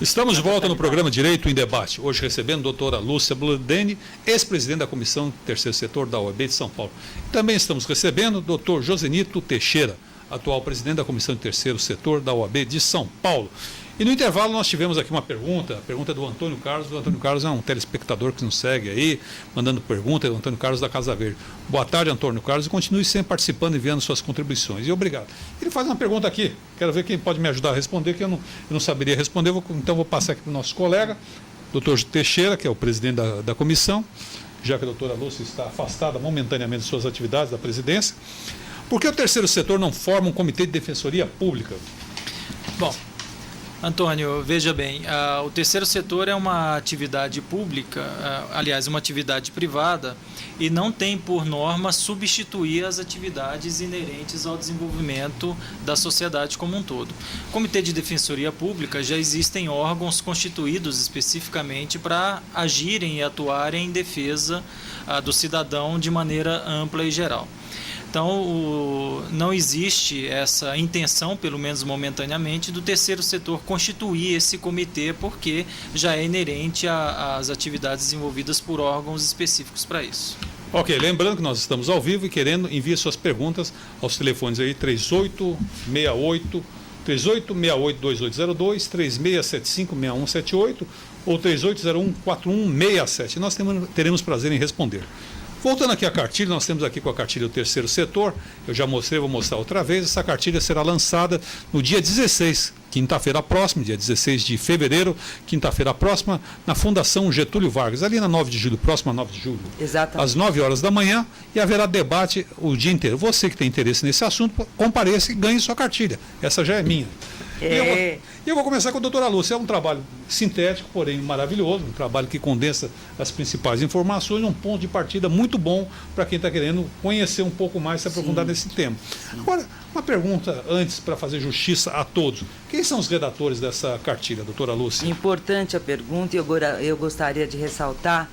Estamos de volta no programa Direito em Debate, hoje recebendo a doutora Lúcia Bludeni, ex-presidente da Comissão Terceiro Setor da OAB de São Paulo. Também estamos recebendo o doutor Josenito Teixeira, atual presidente da Comissão Terceiro Setor da OAB de São Paulo. E no intervalo nós tivemos aqui uma pergunta, a pergunta do Antônio Carlos. O Antônio Carlos é um telespectador que nos segue aí, mandando pergunta, é o Antônio Carlos da Casa Verde. Boa tarde, Antônio Carlos, e continue sempre participando e enviando suas contribuições. E obrigado. Ele faz uma pergunta aqui, quero ver quem pode me ajudar a responder, que eu não saberia responder, então vou passar aqui para o nosso colega, doutor Teixeira, que é o presidente da comissão, já que a doutora Lúcia está afastada momentaneamente de suas atividades da presidência. Por que o terceiro setor não forma um comitê de defensoria pública? Bom, Antônio, veja bem, o terceiro setor é uma atividade pública, aliás, uma atividade privada, e não tem por norma substituir as atividades inerentes ao desenvolvimento da sociedade como um todo. Comitê de Defensoria Pública, já existem órgãos constituídos especificamente para agirem e atuarem em defesa do cidadão de maneira ampla e geral. Então, não existe essa intenção, pelo menos momentaneamente, do terceiro setor constituir esse comitê, porque já é inerente às atividades desenvolvidas por órgãos específicos para isso. Ok, lembrando que nós estamos ao vivo e envie suas perguntas aos telefones aí 3868-2802, 3675-6178 ou 3801-4167. Nós teremos prazer em responder. Voltando aqui à cartilha, nós temos aqui com a cartilha do terceiro setor, eu já mostrei, vou mostrar outra vez, essa cartilha será lançada no dia 16, quinta-feira próxima, dia 16 de fevereiro, quinta-feira próxima, na Fundação Getúlio Vargas, ali na 9 de julho, próxima a 9 de julho. Exatamente. Às 9 horas da manhã, e haverá debate o dia inteiro. Você que tem interesse nesse assunto, compareça e ganhe sua cartilha. Essa já é minha. E eu vou começar com a doutora Lúcia. É um trabalho sintético, porém maravilhoso, um trabalho que condensa as principais informações, um ponto de partida muito bom para quem está querendo conhecer um pouco mais, se aprofundar nesse tema. Agora, uma pergunta antes para fazer justiça a todos. Quem são os redatores dessa cartilha, doutora Lúcia? Importante a pergunta, e eu gostaria de ressaltar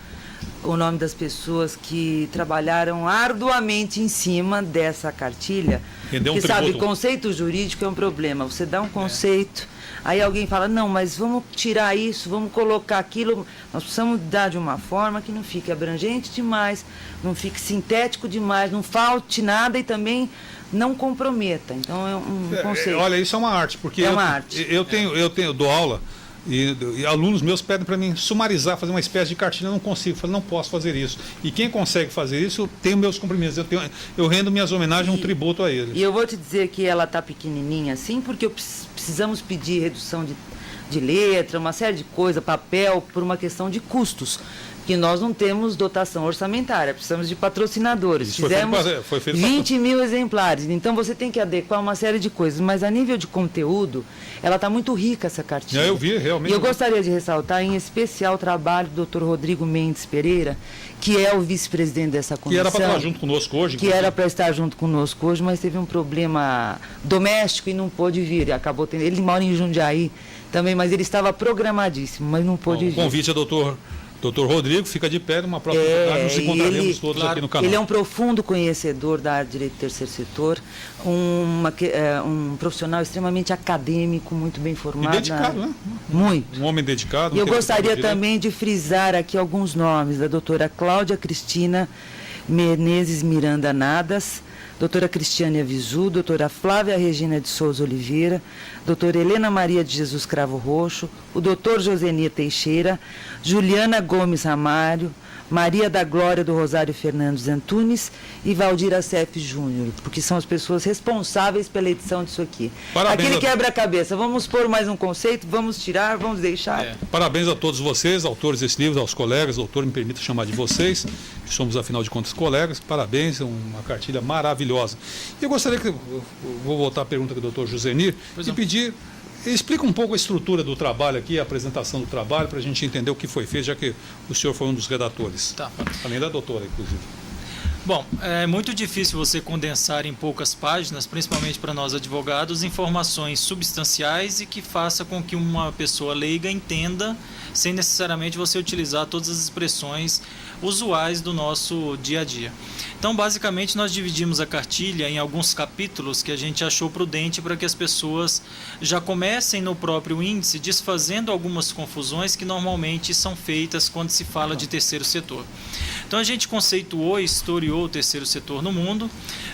o nome das pessoas que trabalharam arduamente em cima dessa cartilha. Porque, sabe, conceito jurídico é um problema. Você dá um conceito, aí alguém fala, não, mas vamos tirar isso, vamos colocar aquilo. Nós precisamos dar de uma forma que não fique abrangente demais, não fique sintético demais, não falte nada e também não comprometa. Então, é um conceito. Olha, isso é uma arte, porque eu dou aula. E alunos meus pedem para mim sumarizar, fazer uma espécie de cartilha, eu não consigo, eu não posso fazer isso. E quem consegue fazer isso, tem os meus cumprimentos, eu rendo minhas homenagens, um tributo a eles. E eu vou te dizer que ela está pequenininha assim, porque precisamos pedir redução de letra, uma série de coisas, papel, por uma questão de custos. Que nós não temos dotação orçamentária, precisamos de patrocinadores. Isso fizemos 20 mil exemplares, então você tem que adequar uma série de coisas, mas a nível de conteúdo, ela está muito rica, essa cartilha. Eu vi, realmente. E eu gostaria de ressaltar, em especial, o trabalho do Dr. Rodrigo Mendes Pereira, que é o vice-presidente dessa comissão. Que era para estar junto conosco hoje. Que era para estar junto conosco hoje, mas teve um problema doméstico e não pôde vir. Acabou tendo, ele mora em Jundiaí também, mas ele estava programadíssimo, mas não pôde vir. O convite é Doutor Rodrigo, fica de pé, numa próxima oportunidade, nos encontraremos todos aqui no canal. Ele é um profundo conhecedor da área de direito do terceiro setor, um profissional extremamente acadêmico, muito bem formado. E dedicado, né? Muito. Um homem dedicado. E eu gostaria também de frisar aqui alguns nomes, da doutora Cláudia Cristina Menezes Miranda Nadas, doutora Cristiane Avizu, doutora Flávia Regina de Souza Oliveira, doutora Helena Maria de Jesus Cravo Roxo, o doutor Josenir Teixeira, Juliana Gomes Ramalho, Maria da Glória do Rosário Fernandes Antunes e Valdir Acef Júnior, porque são as pessoas responsáveis pela edição disso aqui. Parabéns. Aquele quebra-cabeça, vamos pôr mais um conceito, vamos tirar, vamos deixar. Parabéns a todos vocês, autores desse livro, aos colegas, doutor, me permita chamar de vocês, que somos, afinal de contas, colegas. Parabéns, é uma cartilha maravilhosa. E eu gostaria vou voltar à pergunta do doutor Josenir, e pedir... Explica um pouco a estrutura do trabalho aqui, a apresentação do trabalho, para a gente entender o que foi feito, já que o senhor foi um dos redatores. Tá. Além da doutora, inclusive. Bom, é muito difícil você condensar em poucas páginas, principalmente para nós advogados, informações substanciais e que faça com que uma pessoa leiga entenda, sem necessariamente você utilizar todas as expressões usuais do nosso dia a dia. Então, basicamente, nós dividimos a cartilha em alguns capítulos que a gente achou prudente para que as pessoas já comecem no próprio índice desfazendo algumas confusões que normalmente são feitas quando se fala de terceiro setor. Então, a gente conceituou e historiou o terceiro setor no mundo.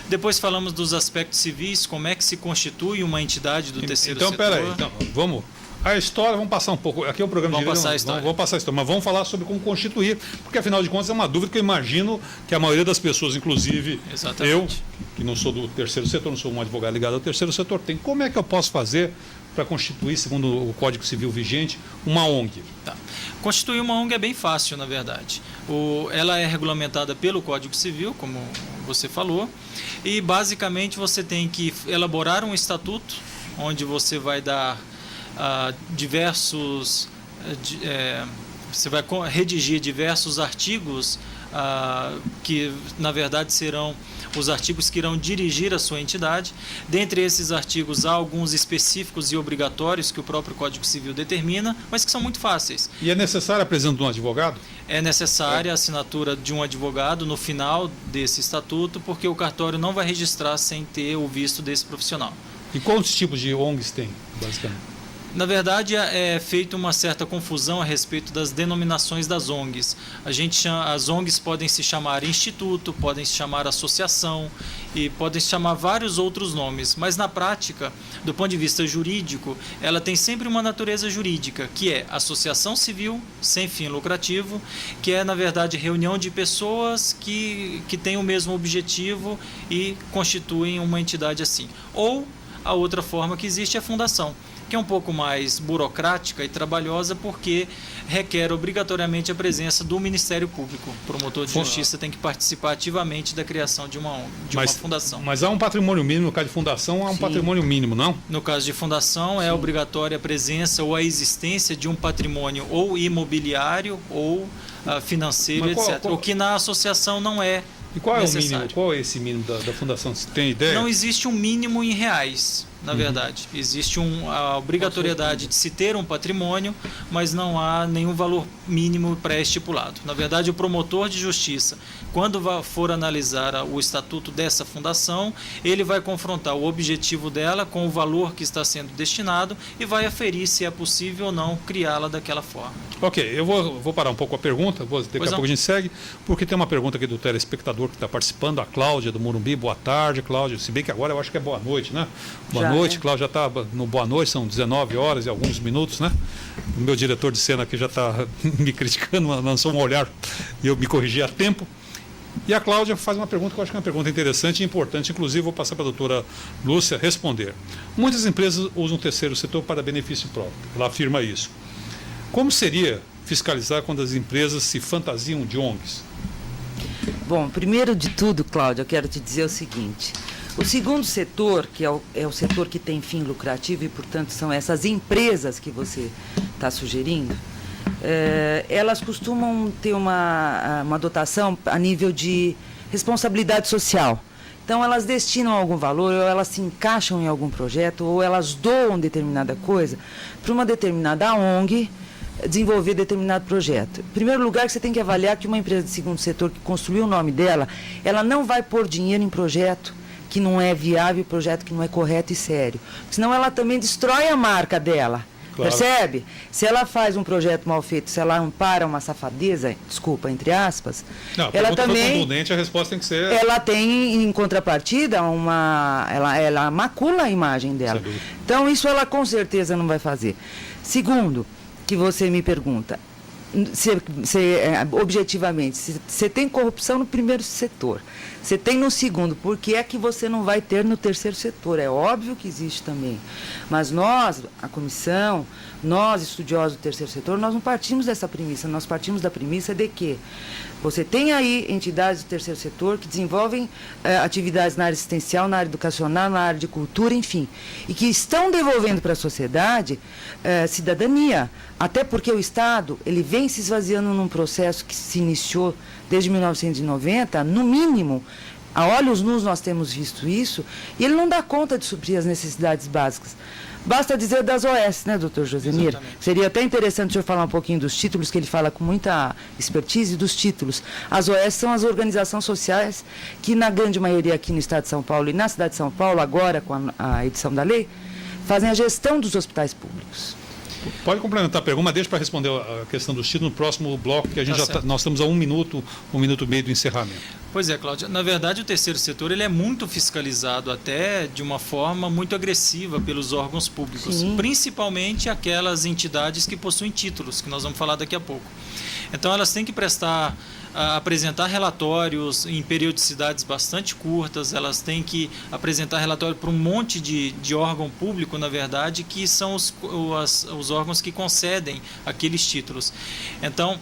Depois falamos dos aspectos civis, como é que se constitui uma entidade do terceiro setor. Então, peraí, vamos... A história, vamos passar um pouco. Aqui é o programa vamos passar a história. Vamos passar a história, mas vamos falar sobre como constituir, porque afinal de contas é uma dúvida que eu imagino que a maioria das pessoas, inclusive eu, que não sou do terceiro setor, não sou um advogado ligado ao terceiro setor, tem. Como é que eu posso fazer para constituir, segundo o Código Civil vigente, uma ONG? Tá. Constituir uma ONG é bem fácil, na verdade. Ela é regulamentada pelo Código Civil, como você falou, e basicamente você tem que elaborar um estatuto, onde você vai dar você vai redigir diversos artigos que na verdade serão os artigos que irão dirigir a sua entidade. Dentre esses artigos há alguns específicos e obrigatórios que o próprio Código Civil determina, mas que são muito fáceis. E é necessária a presença de um advogado? É necessária a assinatura de um advogado no final desse estatuto, porque o cartório não vai registrar sem ter o visto desse profissional. E quantos tipos de ONGs tem, basicamente? Na verdade, é feita uma certa confusão a respeito das denominações das ONGs. As ONGs podem se chamar instituto, podem se chamar associação e podem se chamar vários outros nomes. Mas na prática, do ponto de vista jurídico, ela tem sempre uma natureza jurídica, que é associação civil sem fim lucrativo, que é, na verdade, reunião de pessoas que têm o mesmo objetivo e constituem uma entidade assim. Ou a outra forma que existe é a fundação, que é um pouco mais burocrática e trabalhosa porque requer obrigatoriamente a presença do Ministério Público. O promotor de justiça tem que participar ativamente da criação de uma fundação. Mas há um patrimônio mínimo, no caso de fundação, há um patrimônio mínimo, não? No caso de fundação, é obrigatória a presença ou a existência de um patrimônio ou imobiliário ou financeiro, etc. O que na associação não é. E qual é o mínimo? Qual é esse mínimo da fundação? Você tem ideia? Não existe um mínimo em reais, na verdade. Existe a obrigatoriedade de se ter um patrimônio, mas não há nenhum valor mínimo pré-estipulado. Na verdade, o promotor de justiça, quando for analisar o estatuto dessa fundação, ele vai confrontar o objetivo dela com o valor que está sendo destinado e vai aferir se é possível ou não criá-la daquela forma. Ok, eu vou parar um pouco a pergunta, daqui a pouco a gente segue, porque tem uma pergunta aqui do telespectador que está participando, a Cláudia do Morumbi. Boa tarde, Cláudia. Se bem que agora eu acho que é boa noite, né? Boa noite, Cláudia. Já está no boa noite, são 19 horas e alguns minutos, né? O meu diretor de cena aqui já está me criticando, lançou um olhar e eu me corrigi a tempo. E a Cláudia faz uma pergunta que eu acho que é uma pergunta interessante e importante, inclusive vou passar para a doutora Lúcia responder. Muitas empresas usam o terceiro setor para benefício próprio, ela afirma isso. Como seria fiscalizar quando as empresas se fantasiam de ONGs? Bom, primeiro de tudo, Cláudia, eu quero te dizer o seguinte. O segundo setor, que é o setor que tem fim lucrativo e, portanto, são essas empresas que você está sugerindo, elas costumam ter uma dotação a nível de responsabilidade social. Então, elas destinam algum valor, ou elas se encaixam em algum projeto, ou elas doam determinada coisa para uma determinada ONG desenvolver determinado projeto. Em primeiro lugar, você tem que avaliar que uma empresa de segundo setor que construiu o nome dela, ela não vai pôr dinheiro em projeto que não é viável, projeto que não é correto e sério. Senão ela também destrói a marca dela. Claro. Percebe? Se ela faz um projeto mal feito, se ela ampara uma safadeza, desculpa, entre aspas, não, ela também, contundente, a resposta tem que ser... Ela tem, em contrapartida, ela macula a imagem dela. Então, isso ela com certeza não vai fazer. Segundo, que você me pergunta, objetivamente, você tem corrupção no primeiro setor, você tem no segundo, por que é que você não vai ter no terceiro setor? É óbvio que existe também, mas nós, a comissão, nós estudiosos do terceiro setor, nós não partimos dessa premissa, nós partimos da premissa de que você tem aí entidades do terceiro setor que desenvolvem atividades na área assistencial, na área educacional, na área de cultura, enfim, e que estão devolvendo para a sociedade cidadania, até porque o Estado, ele vem vem se esvaziando num processo que se iniciou desde 1990, no mínimo, a olhos nus nós temos visto isso, e ele não dá conta de suprir as necessidades básicas. Basta dizer das OS, né, doutor Josemir? Exatamente. Seria até interessante o senhor falar um pouquinho dos títulos, que ele fala com muita expertise dos títulos. As OS são as organizações sociais que, na grande maioria aqui no estado de São Paulo e na cidade de São Paulo, agora com a edição da lei, fazem a gestão dos hospitais públicos. Pode complementar a pergunta, mas deixa para responder a questão dos títulos no próximo bloco, que a gente nós estamos a um minuto e meio do encerramento. Pois é, Cláudia. Na verdade, o terceiro setor ele é muito fiscalizado, até de uma forma muito agressiva pelos órgãos públicos, Sim. Principalmente aquelas entidades que possuem títulos, que nós vamos falar daqui a pouco. Então, elas têm que apresentar relatórios em periodicidades bastante curtas, elas têm que apresentar relatório para um monte de órgão público, na verdade, que são os órgãos que concedem aqueles títulos. Então,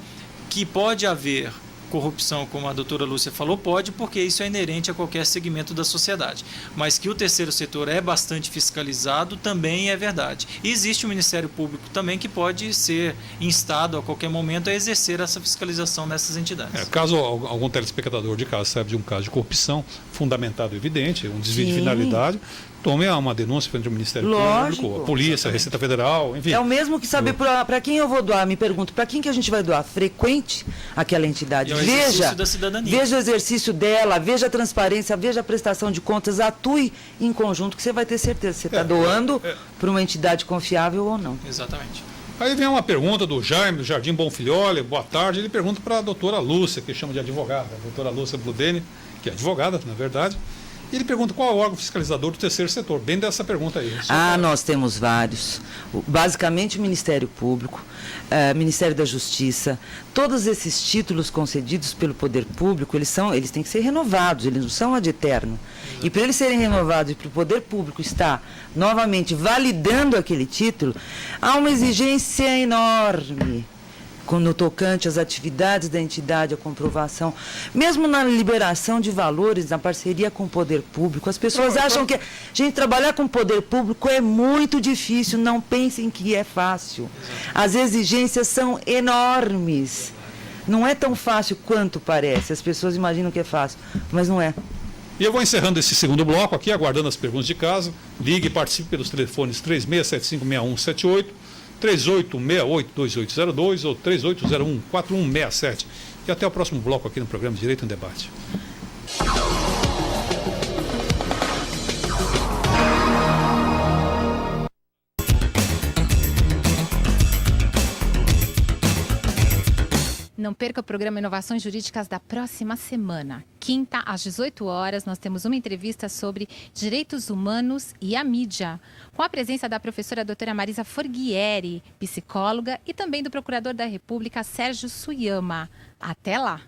que pode haver corrupção, como a doutora Lúcia falou, pode, porque isso é inerente a qualquer segmento da sociedade. Mas que o terceiro setor é bastante fiscalizado também é verdade. E existe o Ministério Público também que pode ser instado a qualquer momento a exercer essa fiscalização nessas entidades. Caso algum telespectador de casa saiba de um caso de corrupção fundamentado, evidente, um desvio de finalidade, tome uma denúncia frente ao Ministério Público, a Polícia, a Receita Federal, enfim. É o mesmo que saber para quem eu vou doar. Me pergunto, para quem que a gente vai doar? Frequente aquela entidade. É o exercício da cidadania. Veja o exercício dela, veja a transparência, veja a prestação de contas, atue em conjunto, que você vai ter certeza se você está doando para uma entidade confiável ou não. Exatamente. Aí vem uma pergunta do Jaime, do Jardim Bonfilhole, boa tarde. Ele pergunta para a doutora Lúcia, que chama de advogada, a doutora Lúcia Bludeni, que é advogada, na verdade. E ele pergunta qual é o órgão fiscalizador do terceiro setor. Bem dessa pergunta aí. Nós temos vários. Basicamente o Ministério Público, Ministério da Justiça, todos esses títulos concedidos pelo Poder Público, eles têm que ser renovados, eles não são ad eterno. E para eles serem renovados e para o Poder Público estar novamente validando aquele título, há uma exigência enorme no tocante às atividades da entidade, a comprovação, mesmo na liberação de valores, na parceria com o poder público. As pessoas acham que, trabalhar com o poder público é muito difícil, não pensem que é fácil. As exigências são enormes. Não é tão fácil quanto parece. As pessoas imaginam que é fácil, mas não é. E eu vou encerrando esse segundo bloco aqui, aguardando as perguntas de casa. Ligue e participe pelos telefones 36756178, 38682802 ou 38014167. E até o próximo bloco aqui no programa Direito em Debate. Não perca o programa Inovações Jurídicas da próxima semana. Quinta, às 18 horas, nós temos uma entrevista sobre direitos humanos e a mídia, com a presença da professora doutora Marisa Forghieri, psicóloga, e também do procurador da República, Sérgio Suyama. Até lá!